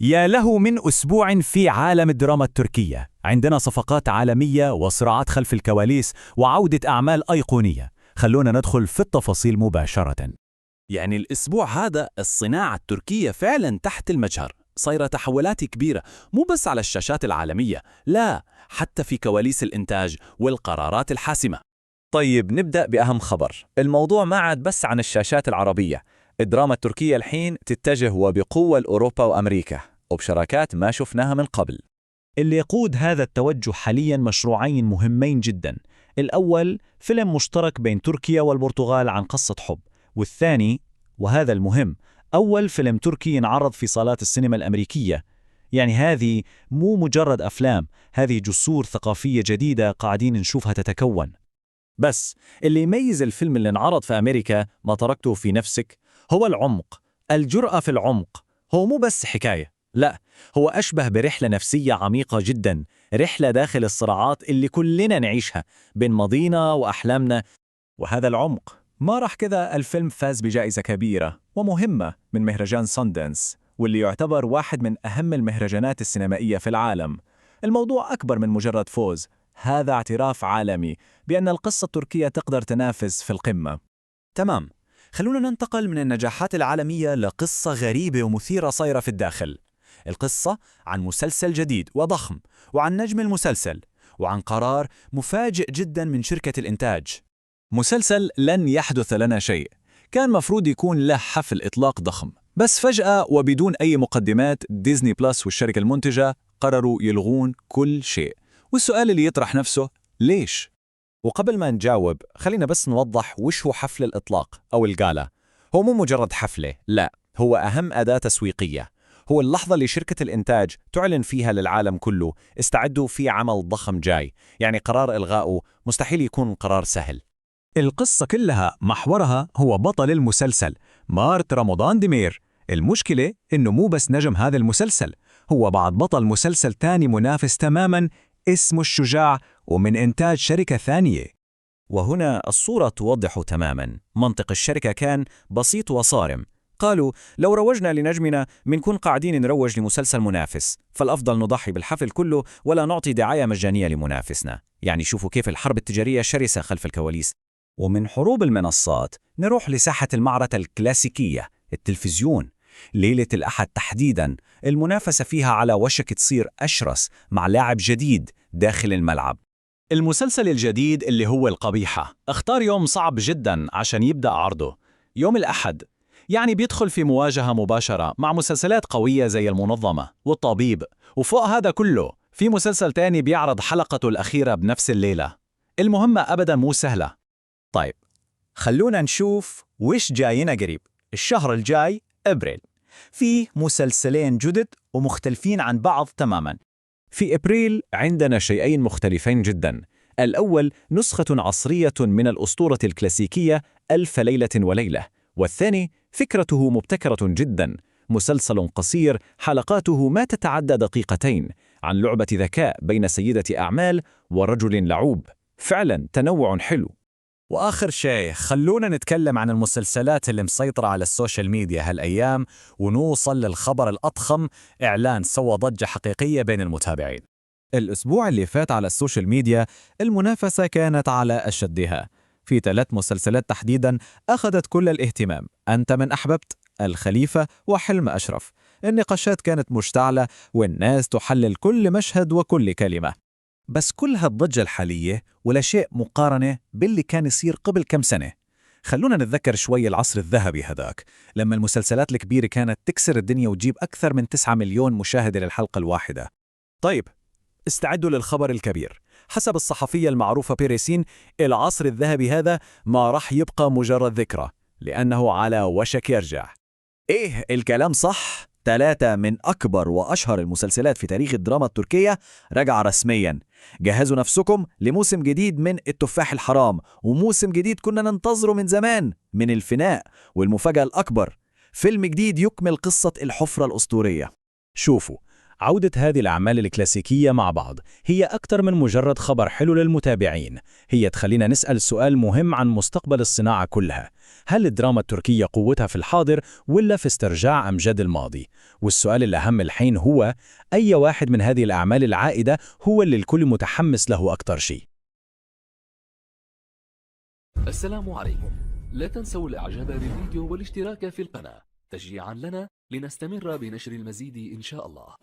يا له من أسبوع في عالم الدراما التركية. عندنا صفقات عالمية وصراعات خلف الكواليس وعودة أعمال أيقونية. خلونا ندخل في التفاصيل مباشرة. يعني الأسبوع هذا الصناعة التركية فعلا تحت المجهر، صايرة تحولات كبيرة، مو بس على الشاشات العالمية، لا، حتى في كواليس الإنتاج والقرارات الحاسمة. طيب نبدأ بأهم خبر. الموضوع ما عاد بس عن الشاشات العربية. الدراما التركية الحين تتجه وبقوة لأوروبا وأمريكا وبشراكات ما شفناها من قبل. اللي يقود هذا التوجه حاليا مشروعين مهمين جدا. الأول فيلم مشترك بين تركيا والبرتغال عن قصة حب، والثاني وهذا المهم أول فيلم تركي ينعرض في صالات السينما الأمريكية. يعني هذه مو مجرد أفلام، هذه جسور ثقافية جديدة قاعدين نشوفها تتكون. بس اللي يميز الفيلم اللي انعرض في أمريكا ما تركته في نفسك هو العمق، الجرأة في العمق. هو مو بس حكاية، لا، هو أشبه برحلة نفسية عميقة جدا، رحلة داخل الصراعات اللي كلنا نعيشها بين ماضينا وأحلامنا. وهذا العمق ما راح كذا. الفيلم فاز بجائزة كبيرة ومهمة من مهرجان ساندنس، واللي يعتبر واحد من أهم المهرجانات السينمائية في العالم. الموضوع أكبر من مجرد فوز، هذا اعتراف عالمي بأن القصة التركية تقدر تنافس في القمة. تمام، خلونا ننتقل من النجاحات العالمية لقصة غريبة ومثيرة صايرة في الداخل. القصة عن مسلسل جديد وضخم، وعن نجم المسلسل، وعن قرار مفاجئ جدا من شركة الإنتاج. مسلسل لن يحدث لنا شيء، كان مفروض يكون له حفل إطلاق ضخم، بس فجأة وبدون أي مقدمات ديزني بلس والشركة المنتجة قرروا يلغون كل شيء. والسؤال اللي يطرح نفسه، ليش؟ وقبل ما نجاوب خلينا بس نوضح وش هو حفل الإطلاق أو الجالا. هو مو مجرد حفلة، لا، هو أهم أداة تسويقية. هو اللحظة اللي شركة الإنتاج تعلن فيها للعالم كله استعدوا في عمل ضخم جاي. يعني قرار إلغائه مستحيل يكون قرار سهل. القصة كلها محورها هو بطل المسلسل مارت رمضان ديمير. المشكلة إنه مو بس نجم هذا المسلسل، هو بعد بطل مسلسل تاني منافس تماما اسمه الشجاع ومن إنتاج شركة ثانية. وهنا الصورة توضح تماما. منطق الشركة كان بسيط وصارم. قالوا لو روجنا لنجمنا منكون قاعدين نروج لمسلسل منافس، فالأفضل نضحي بالحفل كله ولا نعطي دعاية مجانية لمنافسنا. يعني شوفوا كيف الحرب التجارية شرسة خلف الكواليس. ومن حروب المنصات نروح لساحة المعركة الكلاسيكية، التلفزيون. ليلة الأحد تحديدا المنافسة فيها على وشك تصير أشرس مع لاعب جديد داخل الملعب. المسلسل الجديد اللي هو القبيحة اختار يوم صعب جدا عشان يبدأ عرضه، يوم الأحد. يعني بيدخل في مواجهة مباشرة مع مسلسلات قوية زي المنظمة والطبيب، وفوق هذا كله في مسلسل تاني بيعرض حلقته الأخيرة بنفس الليلة. المهمة أبدا مو سهلة. طيب خلونا نشوف وش جاينا قريب. الشهر الجاي أبريل في مسلسلين جدد ومختلفين عن بعض تماما. في أبريل عندنا شيئين مختلفين جدا. الأول نسخة عصرية من الأسطورة الكلاسيكية ألف ليلة وليلة، والثاني فكرته مبتكرة جدا، مسلسل قصير حلقاته ما تتعدى دقيقتين، عن لعبة ذكاء بين سيدة أعمال ورجل لعوب. فعلا تنوع حلو. وآخر شيء خلونا نتكلم عن المسلسلات اللي مسيطرة على السوشيال ميديا هالأيام، ونوصل للخبر الأضخم، إعلان سوى ضجة حقيقية بين المتابعين. الأسبوع اللي فات على السوشيال ميديا المنافسة كانت على أشدها في 3 مسلسلات تحديدا أخذت كل الاهتمام: أنت من أحببت، الخليفة، وحلم أشرف. النقاشات كانت مشتعلة والناس تحلل كل مشهد وكل كلمة. بس كل هالضجة الحالية ولا شيء مقارنة باللي كان يصير قبل كم سنة. خلونا نتذكر شوي العصر الذهبي هذاك، لما المسلسلات الكبيرة كانت تكسر الدنيا وتجيب أكثر من 9 مليون مشاهدة للحلقة الواحدة. طيب استعدوا للخبر الكبير. حسب الصحفية المعروفة بيريسين، العصر الذهبي هذا ما راح يبقى مجرد ذكرى، لأنه على وشك يرجع. إيه الكلام صح، 3 من أكبر وأشهر المسلسلات في تاريخ الدراما التركية رجع رسمياً. جهزوا نفسكم لموسم جديد من التفاح الحرام، وموسم جديد كنا ننتظره من زمان من الفناء، والمفاجأة الأكبر فيلم جديد يكمل قصة الحفرة الأسطورية. شوفوا، عودة هذه الأعمال الكلاسيكية مع بعض هي أكثر من مجرد خبر حلو للمتابعين، هي تخلينا نسأل سؤال مهم عن مستقبل الصناعة كلها. هل الدراما التركية قوتها في الحاضر ولا في استرجاع أمجاد الماضي؟ والسؤال الأهم الحين هو أي واحد من هذه الأعمال العائدة هو اللي الكل متحمس له أكثر شيء؟ السلام عليكم. لا تنسوا الاعجاب بالفيديو والاشتراك في القناة تشجيعا لنا لنستمر بنشر المزيد إن شاء الله.